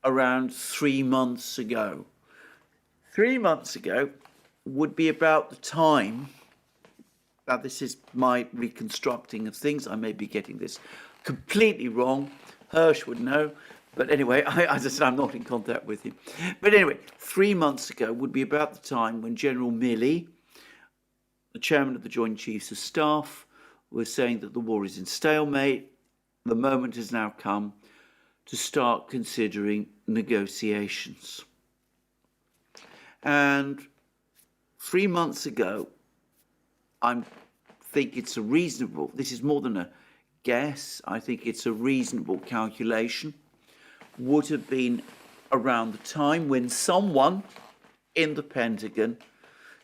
around 3 months ago. 3 months ago would be about the time, now this is my reconstructing of things, I may be getting this completely wrong, Hersh would know, but anyway, as I said, I'm not in contact with him. But anyway, 3 months ago would be about the time when General Milley, the chairman of the Joint Chiefs of Staff, was saying that the war is in stalemate. The moment has now come to start considering negotiations. And 3 months ago, I'm think it's a reasonable, this is more than a guess, I think it's a reasonable calculation, would have been around the time when someone in the Pentagon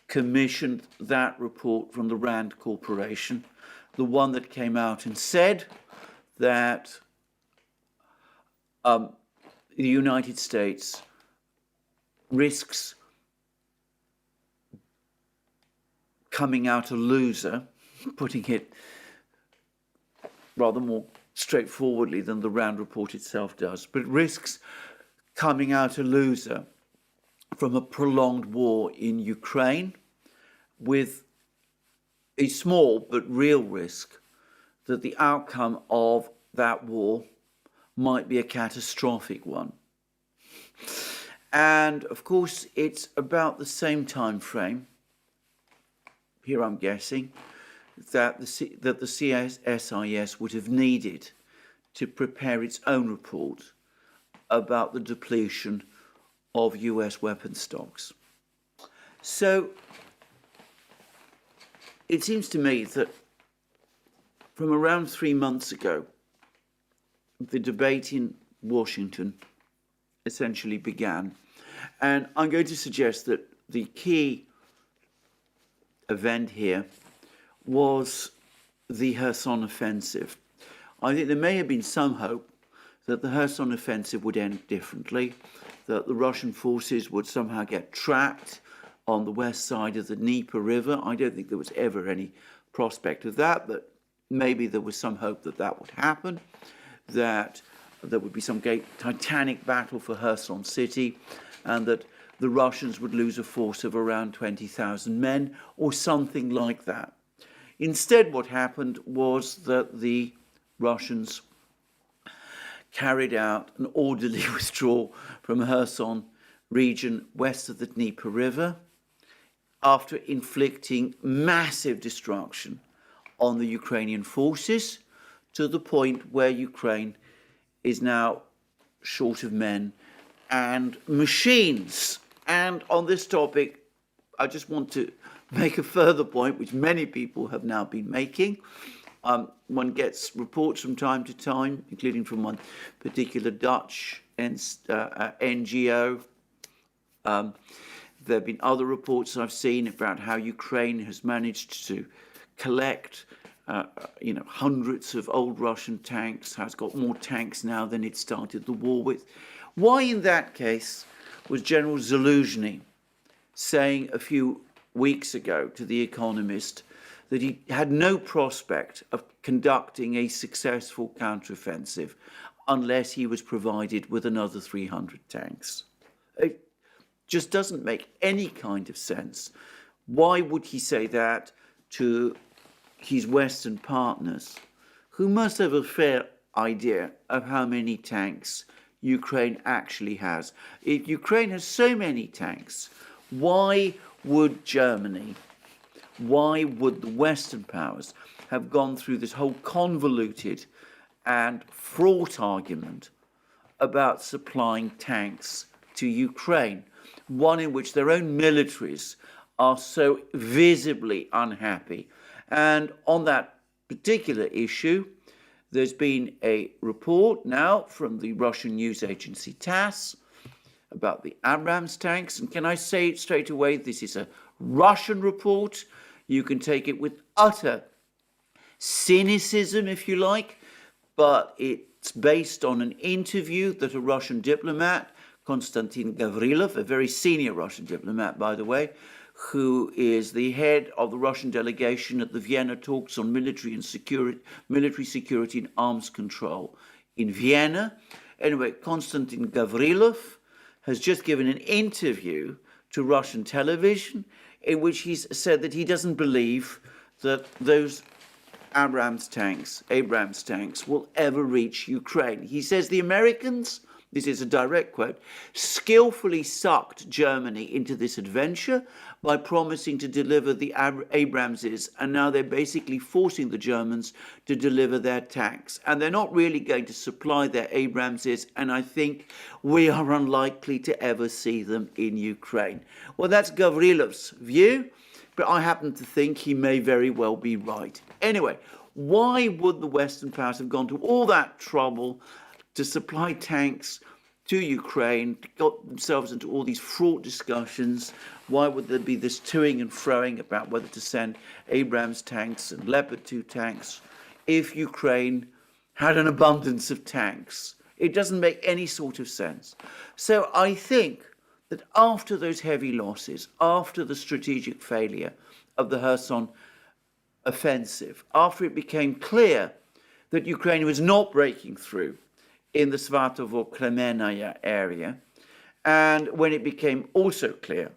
commissioned that report from the Rand Corporation, the one that came out and said that the United States risks coming out a loser, putting it rather more straightforwardly than the Rand report itself does, but risks coming out a loser from a prolonged war in Ukraine, with a small but real risk that the outcome of that war might be a catastrophic one. And of course, it's about the same time frame, here I'm guessing, that the CSIS would have needed to prepare its own report about the depletion of US weapon stocks. So it seems to me that from around 3 months ago, the debate in Washington essentially began. And I'm going to suggest that the key event here was the Kherson offensive. I think there may have been some hope that the Kherson offensive would end differently, that the Russian forces would somehow get trapped on the west side of the Dnieper River. I don't think there was ever any prospect of that, but maybe there was some hope that that would happen, that there would be some titanic battle for Kherson city, and that the Russians would lose a force of around 20,000 men or something like that. Instead, what happened was that the Russians carried out an orderly withdrawal from Kherson region west of the Dnieper River after inflicting massive destruction on the Ukrainian forces, to the point where Ukraine is now short of men and machines. And on this topic, I just want to make a further point, which many people have now been making. One gets reports from time to time, including from one particular Dutch NGO. There have been other reports I've seen about how Ukraine has managed to collect hundreds of old Russian tanks, has got more tanks now than it started the war with. Why in that case was General Zelensky saying a few weeks ago to The Economist that he had no prospect of conducting a successful counteroffensive unless he was provided with another 300 tanks? It just doesn't make any kind of sense. Why would he say that to his Western partners, who must have a fair idea of how many tanks Ukraine actually has? If Ukraine has so many tanks, why would Germany, why would the Western powers have gone through this whole convoluted and fraught argument about supplying tanks to Ukraine, one in which their own militaries are so visibly unhappy? And on that particular issue, there's been a report now from the Russian news agency TASS about the Abrams tanks. And can I say it straight away, this is a Russian report. You can take it with utter cynicism, if you like, but it's based on an interview that a Russian diplomat, Konstantin Gavrilov, a very senior Russian diplomat, by the way, who is the head of the Russian delegation at the Vienna talks on military security and arms control in Vienna. Anyway, Konstantin Gavrilov has just given an interview to Russian television in which he's said that he doesn't believe that those Abrams tanks will ever reach Ukraine. He says the Americans, this is a direct quote, skillfully sucked Germany into this adventure by promising to deliver the Abramses, and now they're basically forcing the Germans to deliver their tanks. And they're not really going to supply their Abramses, and I think we are unlikely to ever see them in Ukraine. Well, that's Gavrilov's view. but I happen to think he may very well be right. Anyway, why would the Western powers have gone to all that trouble to supply tanks to Ukraine, got themselves into all these fraught discussions? Why would there be this toing and froing about whether to send Abrams tanks and Leopard 2 tanks if Ukraine had an abundance of tanks? It doesn't make any sort of sense. So I think that after those heavy losses, after the strategic failure of the Kherson offensive, after it became clear that Ukraine was not breaking through in the Svatovo-Kremenaya area, and when it became also clear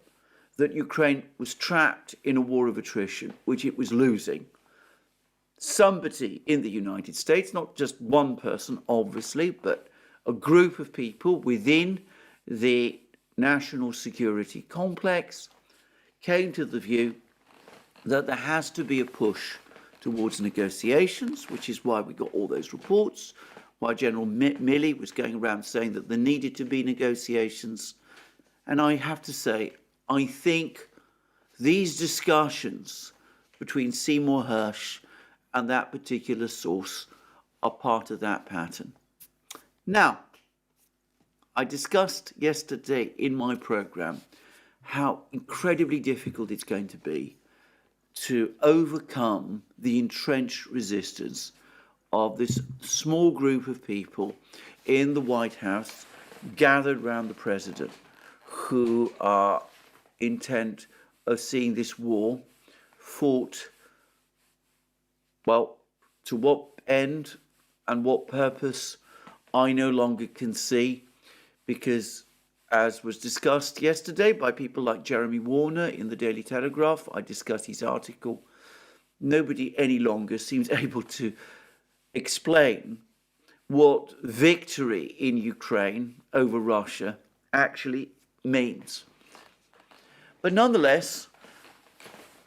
that Ukraine was trapped in a war of attrition, which it was losing, somebody in the United States, not just one person, obviously, but a group of people within the national security complex, came to the view that there has to be a push towards negotiations, which is why we got all those reports, why General Milley was going around saying that there needed to be negotiations. And I have to say, I think these discussions between Seymour Hersh and that particular source are part of that pattern. Now, I discussed yesterday in my program how incredibly difficult it's going to be to overcome the entrenched resistance of this small group of people in the White House gathered around the president who are intent of seeing this war fought, well, to what end and what purpose I no longer can see, because as was discussed yesterday by people like Jeremy Warner in the Daily Telegraph, I discussed his article, nobody any longer seems able to explain what victory in Ukraine over Russia actually means. But nonetheless,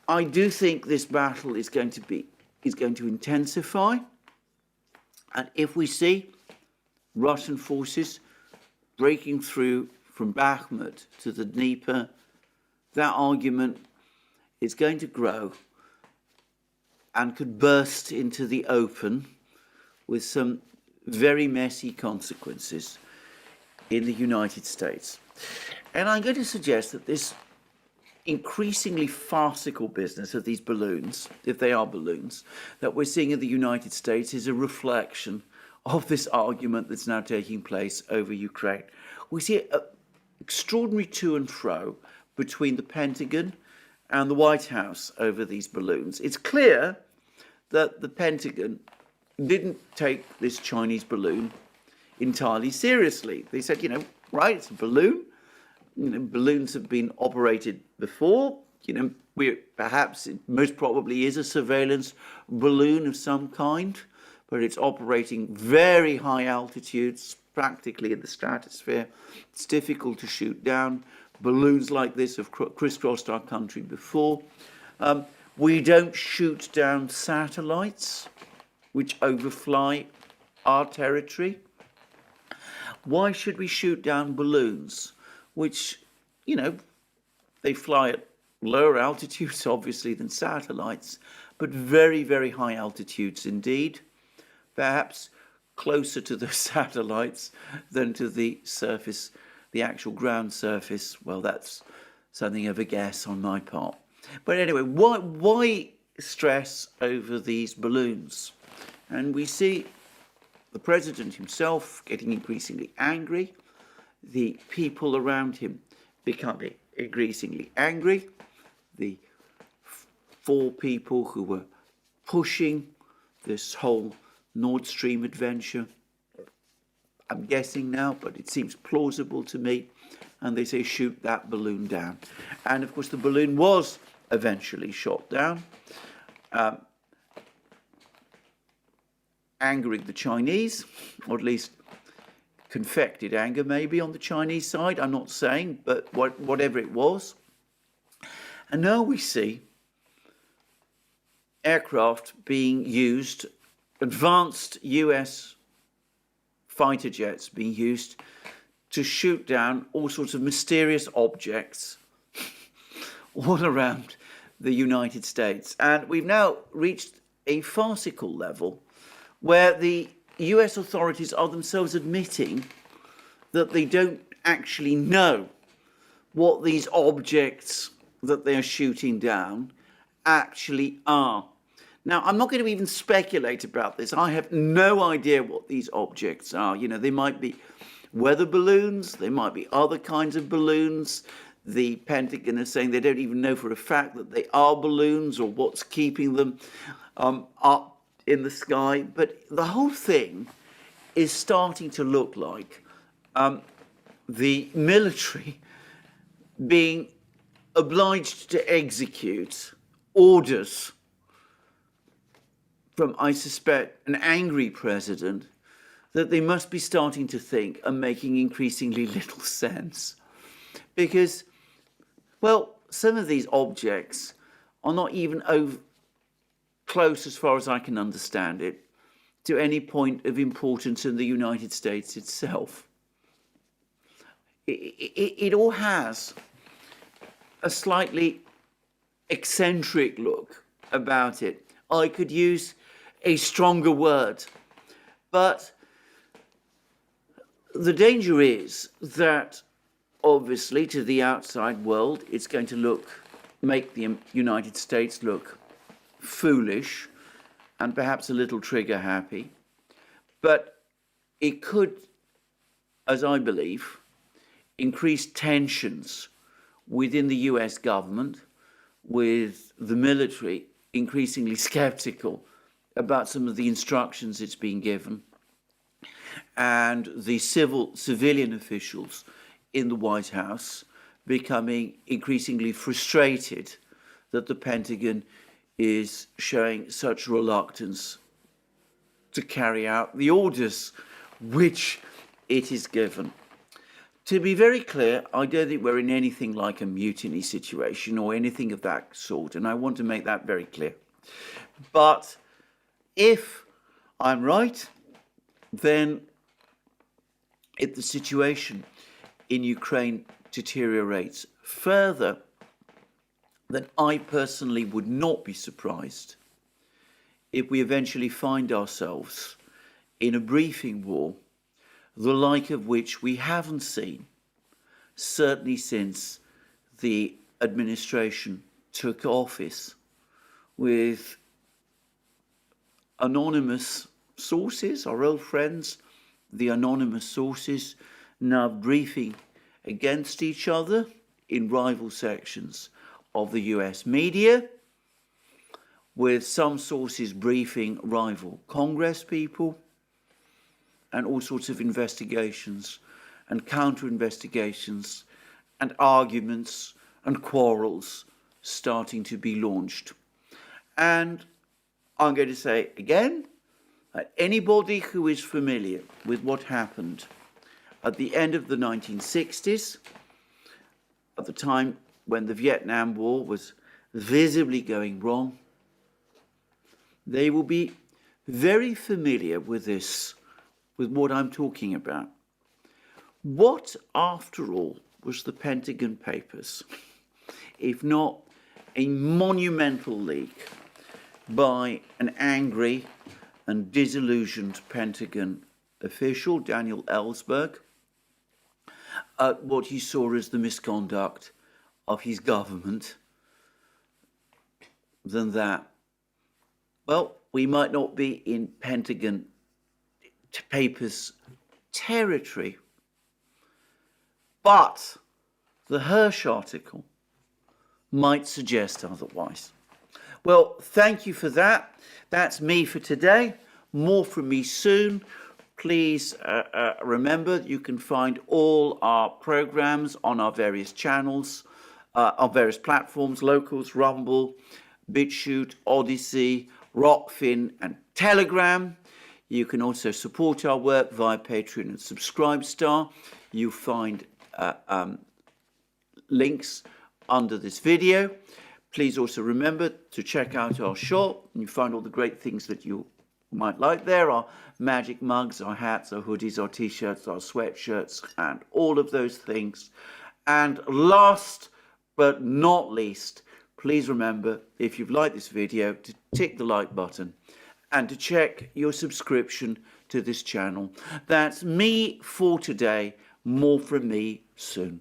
I do think this battle is going to intensify, and if we see Russian forces breaking through from Bakhmut to the Dnieper, that argument is going to grow and could burst into the open with some very messy consequences in the United States. And I'm going to suggest that this increasingly farcical business of these balloons, if they are balloons, that we're seeing in the United States is a reflection of this argument that's now taking place over Ukraine. We see an extraordinary to and fro between the Pentagon and the White House over these balloons. It's clear that the Pentagon didn't take this Chinese balloon entirely seriously. They said, right, it's a balloon. Balloons have been operated before. Perhaps it most probably is a surveillance balloon of some kind, but it's operating very high altitudes, practically in the stratosphere. It's difficult to shoot down. Balloons like this have crisscrossed our country before. We don't shoot down satellites which overfly our territory. Why should we shoot down balloons which, they fly at lower altitudes, obviously, than satellites, but very, very high altitudes indeed, perhaps closer to the satellites than to the surface, the actual ground surface? Well, that's something of a guess on my part. But anyway, why stress over these balloons? And we see the president himself getting increasingly angry, the people around him becoming increasingly angry, the four people who were pushing this whole Nord Stream adventure, I'm guessing now, but it seems plausible to me, and they say shoot that balloon down. And of course the balloon was eventually shot down, angering the Chinese, or at least confected anger maybe on the Chinese side, I'm not saying, but whatever it was. And now we see aircraft being used, advanced US fighter jets being used to shoot down all sorts of mysterious objects all around the United States. And we've now reached a farcical level where the US authorities are themselves admitting that they don't actually know what these objects that they're shooting down actually are. Now, I'm not going to even speculate about this. I have no idea what these objects are. You know, they might be weather balloons, they might be other kinds of balloons. The Pentagon is saying they don't even know for a fact that they are balloons or what's keeping them up in the sky. But the whole thing is starting to look like the military being obliged to execute orders from, I suspect, an angry president that they must be starting to think are making increasingly little sense. Because, well, some of these objects are not even close, as far as I can understand it, to any point of importance in the United States itself. It all has a slightly eccentric look about it. I could use a stronger word, but the danger is that obviously to the outside world it's going to make the United States look foolish and perhaps a little trigger happy, but it could, as I believe, increase tensions within the US government, with the military increasingly skeptical about some of the instructions it's being given, and the civilian officials in the White House becoming increasingly frustrated that the Pentagon is showing such reluctance to carry out the orders which it is given. To be very clear, I don't think we're in anything like a mutiny situation or anything of that sort, and I want to make that very clear. But if I'm right, then if the situation in Ukraine deteriorates further, then I personally would not be surprised if we eventually find ourselves in a briefing war, the like of which we haven't seen, certainly since the administration took office, with anonymous sources, our old friends, the anonymous sources, now briefing against each other in rival sections of the US media, with some sources briefing rival Congress people, and all sorts of investigations and counter-investigations and arguments and quarrels starting to be launched. And I'm going to say again, that anybody who is familiar with what happened at the end of the 1960s, at the time when the Vietnam War was visibly going wrong, they will be very familiar with this, with what I'm talking about. What, after all, was the Pentagon Papers, if not a monumental leak by an angry and disillusioned Pentagon official, Daniel Ellsberg, at what he saw as the misconduct of his government, than that? Well, we might not be in Pentagon Papers territory, but the Hirsch article might suggest otherwise. Well, thank you for that. That's me for today. More from me soon. Please remember you can find all our programs on our various channels, on various platforms: Locals, Rumble, BitChute, Odyssey, Rockfin, and Telegram. You can also support our work via Patreon and Subscribestar. You'll find links under this video. Please also remember to check out our shop, and you find all the great things that you might like there: our magic mugs, our hats, our hoodies, our t-shirts, our sweatshirts, and all of those things. And last but not least, please remember, if you've liked this video, to tick the like button and to check your subscription to this channel. That's me for today. More from me soon.